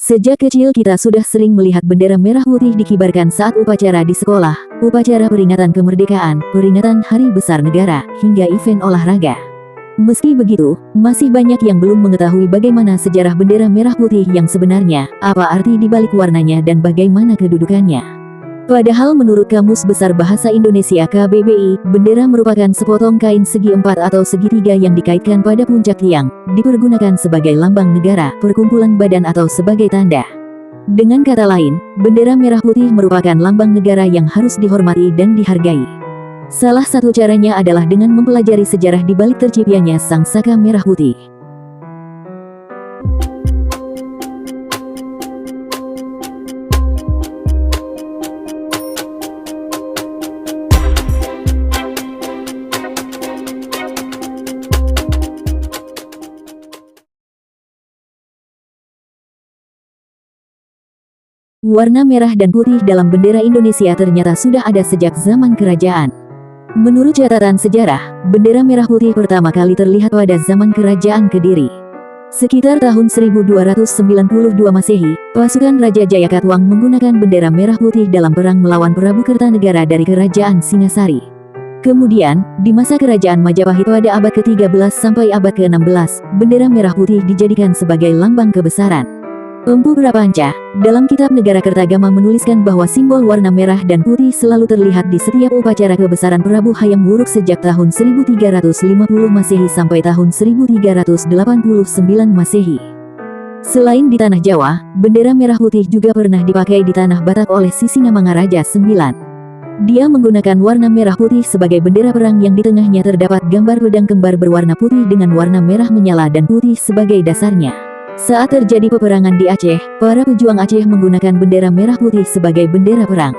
Sejak kecil kita sudah sering melihat bendera merah putih dikibarkan saat upacara di sekolah, upacara peringatan kemerdekaan, peringatan hari besar negara, hingga event olahraga. Meski begitu, masih banyak yang belum mengetahui bagaimana sejarah bendera merah putih yang sebenarnya, apa arti di balik warnanya dan bagaimana kedudukannya. Padahal menurut Kamus Besar Bahasa Indonesia KBBI, bendera merupakan sepotong kain segi empat atau segitiga yang dikaitkan pada puncak tiang, dipergunakan sebagai lambang negara, perkumpulan badan atau sebagai tanda. Dengan kata lain, bendera merah putih merupakan lambang negara yang harus dihormati dan dihargai. Salah satu caranya adalah dengan mempelajari sejarah di balik terciptanya Sang Saka Merah Putih. Warna merah dan putih dalam bendera Indonesia ternyata sudah ada sejak zaman kerajaan. Menurut catatan sejarah, bendera merah putih pertama kali terlihat pada zaman Kerajaan Kediri. Sekitar tahun 1292 Masehi, pasukan Raja Jayakatwang menggunakan bendera merah putih dalam perang melawan Prabu Kertanegara dari Kerajaan Singasari. Kemudian, di masa Kerajaan Majapahit pada abad ke-13 sampai abad ke-16, bendera merah putih dijadikan sebagai lambang kebesaran. Empu Prapanca, dalam kitab Negara Kertagama menuliskan bahwa simbol warna merah dan putih selalu terlihat di setiap upacara kebesaran Prabu Hayam Wuruk sejak tahun 1350 Masehi sampai tahun 1389 Masehi. Selain di Tanah Jawa, bendera merah putih juga pernah dipakai di Tanah Batak oleh Sisingamangaraja IX. Dia menggunakan warna merah putih sebagai bendera perang yang di tengahnya terdapat gambar pedang kembar berwarna putih dengan warna merah menyala dan putih sebagai dasarnya. Saat terjadi peperangan di Aceh, para pejuang Aceh menggunakan bendera merah putih sebagai bendera perang.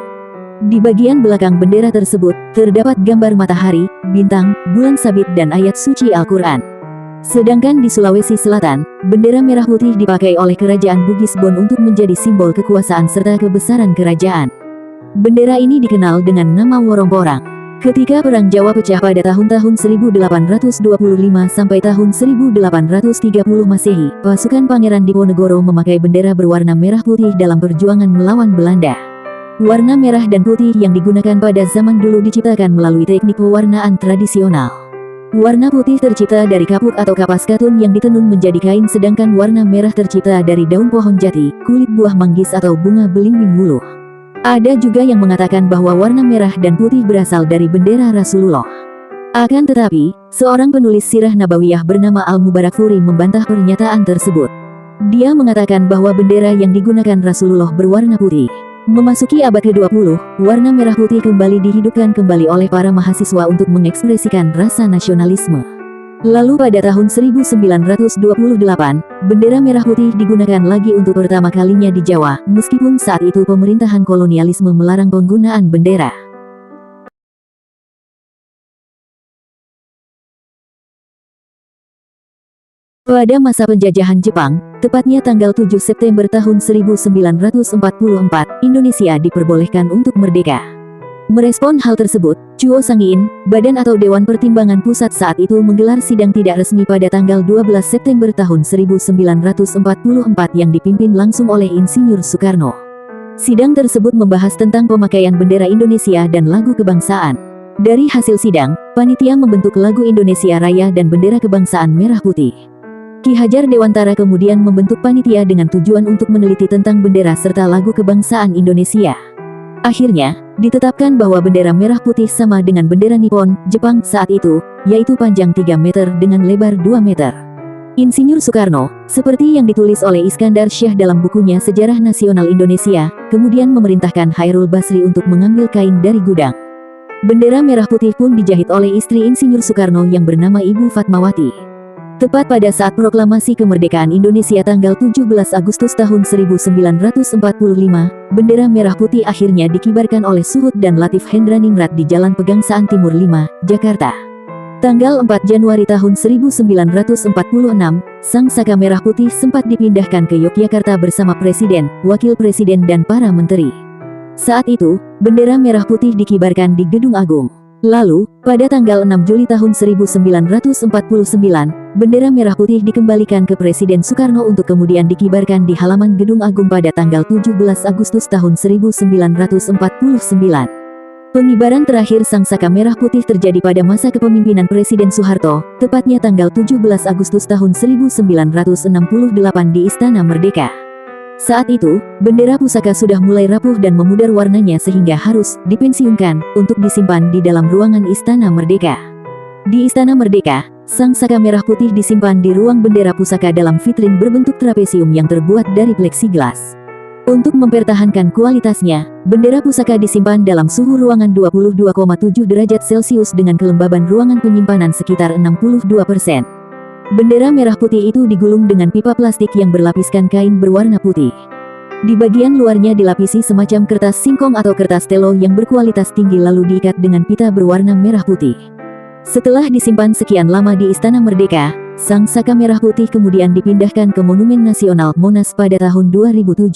Di bagian belakang bendera tersebut, terdapat gambar matahari, bintang, bulan sabit dan ayat suci Al-Quran. Sedangkan di Sulawesi Selatan, bendera merah putih dipakai oleh Kerajaan Bugis Bon untuk menjadi simbol kekuasaan serta kebesaran kerajaan. Bendera ini dikenal dengan nama Woromporang. Ketika Perang Jawa pecah pada tahun-tahun 1825 sampai tahun 1830 Masehi, pasukan Pangeran Diponegoro memakai bendera berwarna merah putih dalam perjuangan melawan Belanda. Warna merah dan putih yang digunakan pada zaman dulu diciptakan melalui teknik pewarnaan tradisional. Warna putih tercipta dari kapuk atau kapas katun yang ditenun menjadi kain, sedangkan warna merah tercipta dari daun pohon jati, kulit buah manggis atau bunga belimbing wuluh. Ada juga yang mengatakan bahwa warna merah dan putih berasal dari bendera Rasulullah. Akan tetapi, seorang penulis sirah Nabawiyah bernama Al-Mubarakfuri membantah pernyataan tersebut. Dia mengatakan bahwa bendera yang digunakan Rasulullah berwarna putih. Memasuki abad ke-20, warna merah putih kembali dihidupkan kembali oleh para mahasiswa untuk mengekspresikan rasa nasionalisme. Lalu pada tahun 1928, bendera merah putih digunakan lagi untuk pertama kalinya di Jawa, meskipun saat itu pemerintahan kolonialisme melarang penggunaan bendera. Pada masa penjajahan Jepang, tepatnya tanggal 7 September tahun 1944, Indonesia diperbolehkan untuk merdeka. Merespon hal tersebut, Chuo Sangiin, Badan atau Dewan Pertimbangan Pusat saat itu menggelar sidang tidak resmi pada tanggal 12 September tahun 1944 yang dipimpin langsung oleh Insinyur Soekarno. Sidang tersebut membahas tentang pemakaian bendera Indonesia dan lagu kebangsaan. Dari hasil sidang, panitia membentuk lagu Indonesia Raya dan bendera kebangsaan merah putih. Ki Hajar Dewantara kemudian membentuk panitia dengan tujuan untuk meneliti tentang bendera serta lagu kebangsaan Indonesia. Akhirnya, ditetapkan bahwa bendera merah putih sama dengan bendera Nippon, Jepang saat itu, yaitu panjang 3 meter dengan lebar 2 meter. Insinyur Soekarno, seperti yang ditulis oleh Iskandar Syah dalam bukunya Sejarah Nasional Indonesia, kemudian memerintahkan Hairul Basri untuk mengambil kain dari gudang. Bendera merah putih pun dijahit oleh istri Insinyur Soekarno yang bernama Ibu Fatmawati. Tepat pada saat proklamasi kemerdekaan Indonesia tanggal 17 Agustus tahun 1945, bendera merah putih akhirnya dikibarkan oleh Suhut dan Latif Hendraningrat di Jalan Pegangsaan Timur 5, Jakarta. Tanggal 4 Januari tahun 1946, Sang Saka Merah Putih sempat dipindahkan ke Yogyakarta bersama Presiden, Wakil Presiden dan para menteri. Saat itu, bendera merah putih dikibarkan di Gedung Agung. Lalu, pada tanggal 6 Juli tahun 1949, bendera merah putih dikembalikan ke Presiden Soekarno untuk kemudian dikibarkan di halaman Gedung Agung pada tanggal 17 Agustus tahun 1949. Pengibaran terakhir Sangsaka Merah Putih terjadi pada masa kepemimpinan Presiden Soeharto, tepatnya tanggal 17 Agustus tahun 1968 di Istana Merdeka. Saat itu, bendera pusaka sudah mulai rapuh dan memudar warnanya sehingga harus dipensiunkan untuk disimpan di dalam ruangan Istana Merdeka. Di Istana Merdeka, Sangsaka Merah Putih disimpan di ruang bendera pusaka dalam vitrin berbentuk trapesium yang terbuat dari pleksiglas. Untuk mempertahankan kualitasnya, bendera pusaka disimpan dalam suhu ruangan 22,7 derajat Celcius dengan kelembaban ruangan penyimpanan sekitar 62%. Bendera merah putih itu digulung dengan pipa plastik yang berlapiskan kain berwarna putih. Di bagian luarnya dilapisi semacam kertas singkong atau kertas telo yang berkualitas tinggi lalu diikat dengan pita berwarna merah putih. Setelah disimpan sekian lama di Istana Merdeka, Sangsaka Merah Putih kemudian dipindahkan ke Monumen Nasional Monas pada tahun 2007.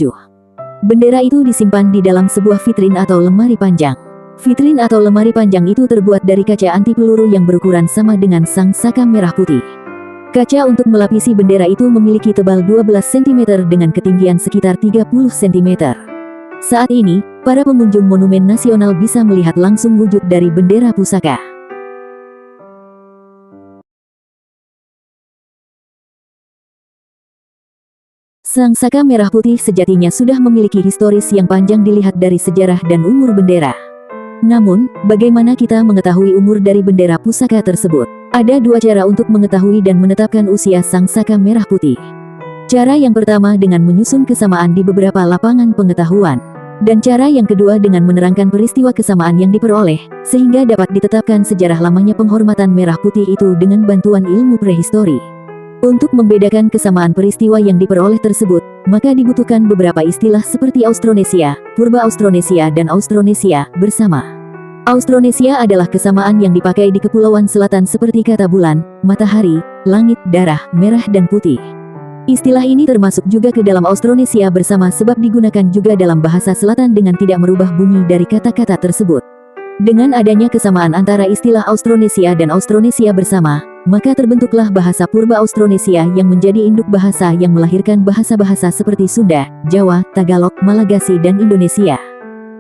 Bendera itu disimpan di dalam sebuah vitrin atau lemari panjang. Vitrin atau lemari panjang itu terbuat dari kaca anti peluru yang berukuran sama dengan Sangsaka Merah Putih. Kaca untuk melapisi bendera itu memiliki tebal 12 cm dengan ketinggian sekitar 30 cm. Saat ini, para pengunjung Monumen Nasional bisa melihat langsung wujud dari bendera pusaka. Sangsaka Merah Putih sejatinya sudah memiliki historis yang panjang dilihat dari sejarah dan umur bendera. Namun, bagaimana kita mengetahui umur dari bendera pusaka tersebut? Ada dua cara untuk mengetahui dan menetapkan usia Sangsaka Merah Putih. Cara yang pertama dengan menyusun kesamaan di beberapa lapangan pengetahuan. Dan cara yang kedua dengan menerangkan peristiwa kesamaan yang diperoleh, sehingga dapat ditetapkan sejarah lamanya penghormatan merah putih itu dengan bantuan ilmu prehistori. Untuk membedakan kesamaan peristiwa yang diperoleh tersebut, maka dibutuhkan beberapa istilah seperti Austronesia, Purba Austronesia dan Austronesia bersama. Austronesia adalah kesamaan yang dipakai di kepulauan selatan seperti kata bulan, matahari, langit, darah, merah dan putih. Istilah ini termasuk juga ke dalam Austronesia bersama sebab digunakan juga dalam bahasa selatan dengan tidak merubah bunyi dari kata-kata tersebut. Dengan adanya kesamaan antara istilah Austronesia dan Austronesia bersama, maka terbentuklah bahasa Purba Austronesia yang menjadi induk bahasa yang melahirkan bahasa-bahasa seperti Sunda, Jawa, Tagalog, Malagasy dan Indonesia.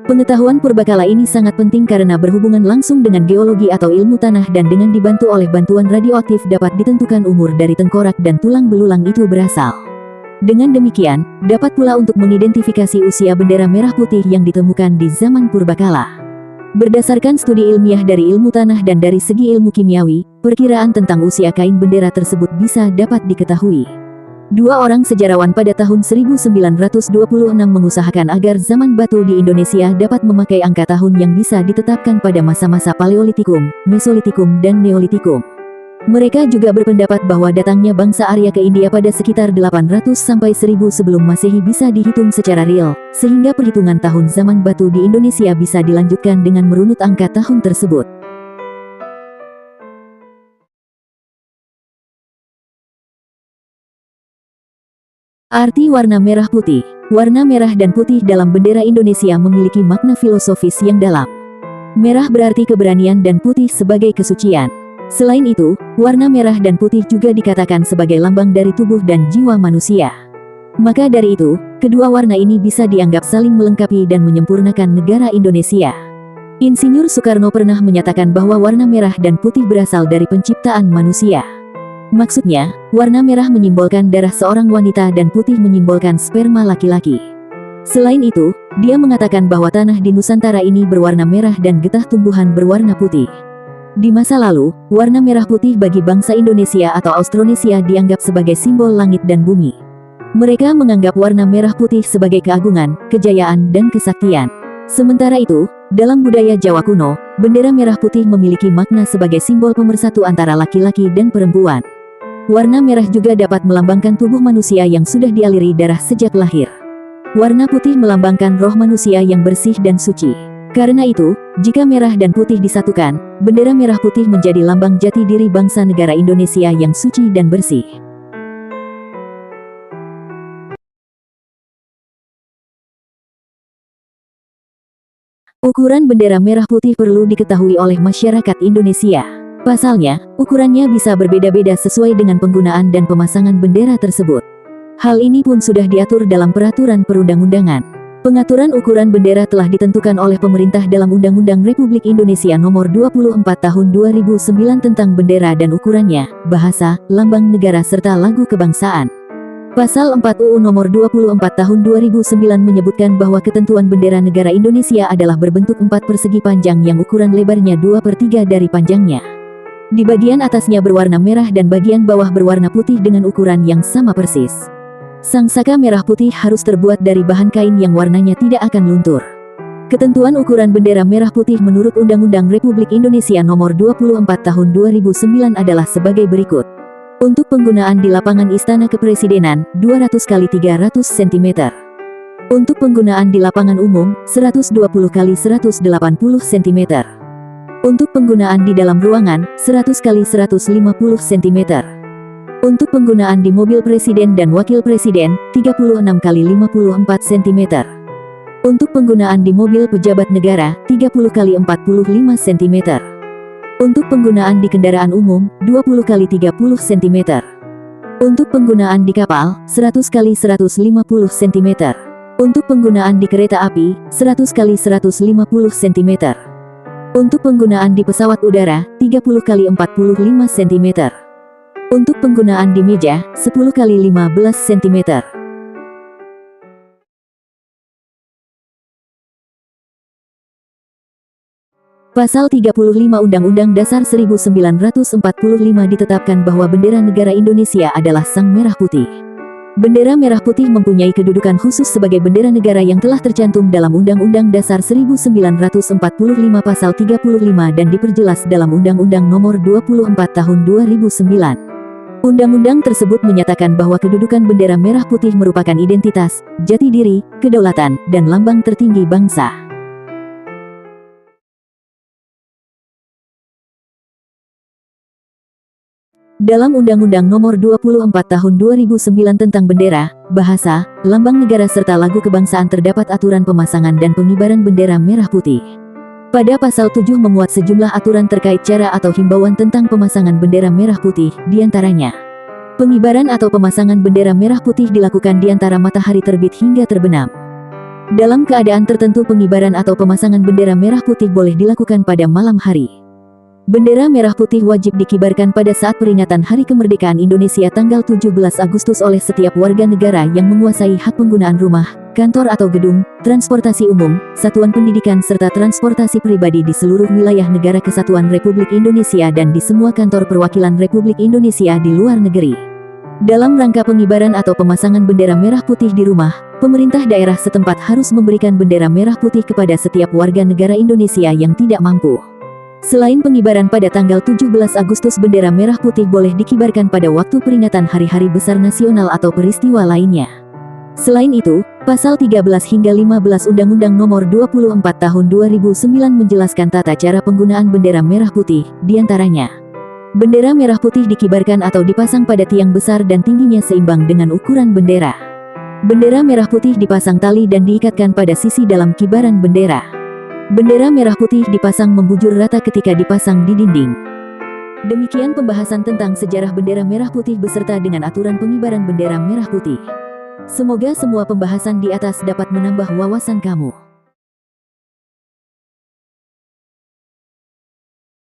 Pengetahuan purbakala ini sangat penting karena berhubungan langsung dengan geologi atau ilmu tanah dan dengan dibantu oleh bantuan radioaktif dapat ditentukan umur dari tengkorak dan tulang belulang itu berasal. Dengan demikian, dapat pula untuk mengidentifikasi usia bendera merah putih yang ditemukan di zaman purbakala. Berdasarkan studi ilmiah dari ilmu tanah dan dari segi ilmu kimiawi, perkiraan tentang usia kain bendera tersebut bisa dapat diketahui. Dua orang sejarawan pada tahun 1926 mengusahakan agar zaman batu di Indonesia dapat memakai angka tahun yang bisa ditetapkan pada masa-masa Paleolitikum, Mesolitikum, dan Neolitikum. Mereka juga berpendapat bahwa datangnya bangsa Arya ke India pada sekitar 800 sampai 1000 sebelum Masehi bisa dihitung secara real, sehingga perhitungan tahun zaman batu di Indonesia bisa dilanjutkan dengan merunut angka tahun tersebut. Arti warna merah putih. Warna merah dan putih dalam bendera Indonesia memiliki makna filosofis yang dalam. Merah berarti keberanian dan putih sebagai kesucian. Selain itu, warna merah dan putih juga dikatakan sebagai lambang dari tubuh dan jiwa manusia. Maka dari itu, kedua warna ini bisa dianggap saling melengkapi dan menyempurnakan negara Indonesia. Insinyur Soekarno pernah menyatakan bahwa warna merah dan putih berasal dari penciptaan manusia. Maksudnya, warna merah menyimbolkan darah seorang wanita dan putih menyimbolkan sperma laki-laki. Selain itu, dia mengatakan bahwa tanah di Nusantara ini berwarna merah dan getah tumbuhan berwarna putih. Di masa lalu, warna merah putih bagi bangsa Indonesia atau Austronesia dianggap sebagai simbol langit dan bumi. Mereka menganggap warna merah putih sebagai keagungan, kejayaan, dan kesaktian. Sementara itu, dalam budaya Jawa kuno, bendera merah putih memiliki makna sebagai simbol pemersatu antara laki-laki dan perempuan. Warna merah juga dapat melambangkan tubuh manusia yang sudah dialiri darah sejak lahir. Warna putih melambangkan roh manusia yang bersih dan suci. Karena itu, jika merah dan putih disatukan, bendera merah putih menjadi lambang jati diri bangsa negara Indonesia yang suci dan bersih. Ukuran bendera merah putih perlu diketahui oleh masyarakat Indonesia. Pasalnya, ukurannya bisa berbeda-beda sesuai dengan penggunaan dan pemasangan bendera tersebut. Hal ini pun sudah diatur dalam peraturan perundang-undangan. Pengaturan ukuran bendera telah ditentukan oleh pemerintah dalam Undang-Undang Republik Indonesia Nomor 24 Tahun 2009 tentang bendera dan ukurannya, bahasa, lambang negara serta lagu kebangsaan. Pasal 4 UU Nomor 24 Tahun 2009 menyebutkan bahwa ketentuan bendera negara Indonesia adalah berbentuk 4 persegi panjang yang ukuran lebarnya 2/3 dari panjangnya. Di bagian atasnya berwarna merah dan bagian bawah berwarna putih dengan ukuran yang sama persis. Sangsaka merah putih harus terbuat dari bahan kain yang warnanya tidak akan luntur. Ketentuan ukuran bendera merah putih menurut Undang-Undang Republik Indonesia Nomor 24 Tahun 2009 adalah sebagai berikut. Untuk penggunaan di lapangan Istana Kepresidenan, 200 x 300 cm. Untuk penggunaan di lapangan umum, 120 x 180 cm. Untuk penggunaan di dalam ruangan, 100 x 150 cm. Untuk penggunaan di mobil presiden dan wakil presiden, 36 x 54 cm. Untuk penggunaan di mobil pejabat negara, 30 x 45 cm. Untuk penggunaan di kendaraan umum, 20 x 30 cm. Untuk penggunaan di kapal, 100 x 150 cm. Untuk penggunaan di kereta api, 100 x 150 cm. Untuk penggunaan di pesawat udara, 30 x 45 cm. Untuk penggunaan di meja, 10 x 15 cm. Pasal 35 Undang-Undang Dasar 1945 ditetapkan bahwa bendera negara Indonesia adalah Sang Merah Putih. Bendera merah putih mempunyai kedudukan khusus sebagai bendera negara yang telah tercantum dalam Undang-Undang Dasar 1945 Pasal 35 dan diperjelas dalam Undang-Undang Nomor 24 Tahun 2009. Undang-undang tersebut menyatakan bahwa kedudukan bendera merah putih merupakan identitas, jati diri, kedaulatan, dan lambang tertinggi bangsa. Dalam Undang-Undang Nomor 24 Tahun 2009 tentang bendera, bahasa, lambang negara serta lagu kebangsaan terdapat aturan pemasangan dan pengibaran bendera merah putih. Pada pasal 7 memuat sejumlah aturan terkait cara atau himbauan tentang pemasangan bendera merah putih, diantaranya pengibaran atau pemasangan bendera merah putih dilakukan di antara matahari terbit hingga terbenam. Dalam keadaan tertentu pengibaran atau pemasangan bendera merah putih boleh dilakukan pada malam hari. Bendera merah putih wajib dikibarkan pada saat peringatan Hari Kemerdekaan Indonesia tanggal 17 Agustus oleh setiap warga negara yang menguasai hak penggunaan rumah, kantor atau gedung, transportasi umum, satuan pendidikan serta transportasi pribadi di seluruh wilayah Negara Kesatuan Republik Indonesia dan di semua kantor perwakilan Republik Indonesia di luar negeri. Dalam rangka pengibaran atau pemasangan bendera merah putih di rumah, pemerintah daerah setempat harus memberikan bendera merah putih kepada setiap warga negara Indonesia yang tidak mampu. Selain pengibaran pada tanggal 17 Agustus, bendera merah putih boleh dikibarkan pada waktu peringatan hari-hari besar nasional atau peristiwa lainnya. Selain itu, pasal 13 hingga 15 Undang-Undang Nomor 24 Tahun 2009 menjelaskan tata cara penggunaan bendera merah putih, diantaranya bendera merah putih dikibarkan atau dipasang pada tiang besar dan tingginya seimbang dengan ukuran bendera. Bendera merah putih dipasang tali dan diikatkan pada sisi dalam kibaran bendera. Bendera merah putih dipasang membujur rata ketika dipasang di dinding. Demikian pembahasan tentang sejarah bendera merah putih beserta dengan aturan pengibaran bendera merah putih. Semoga semua pembahasan di atas dapat menambah wawasan kamu.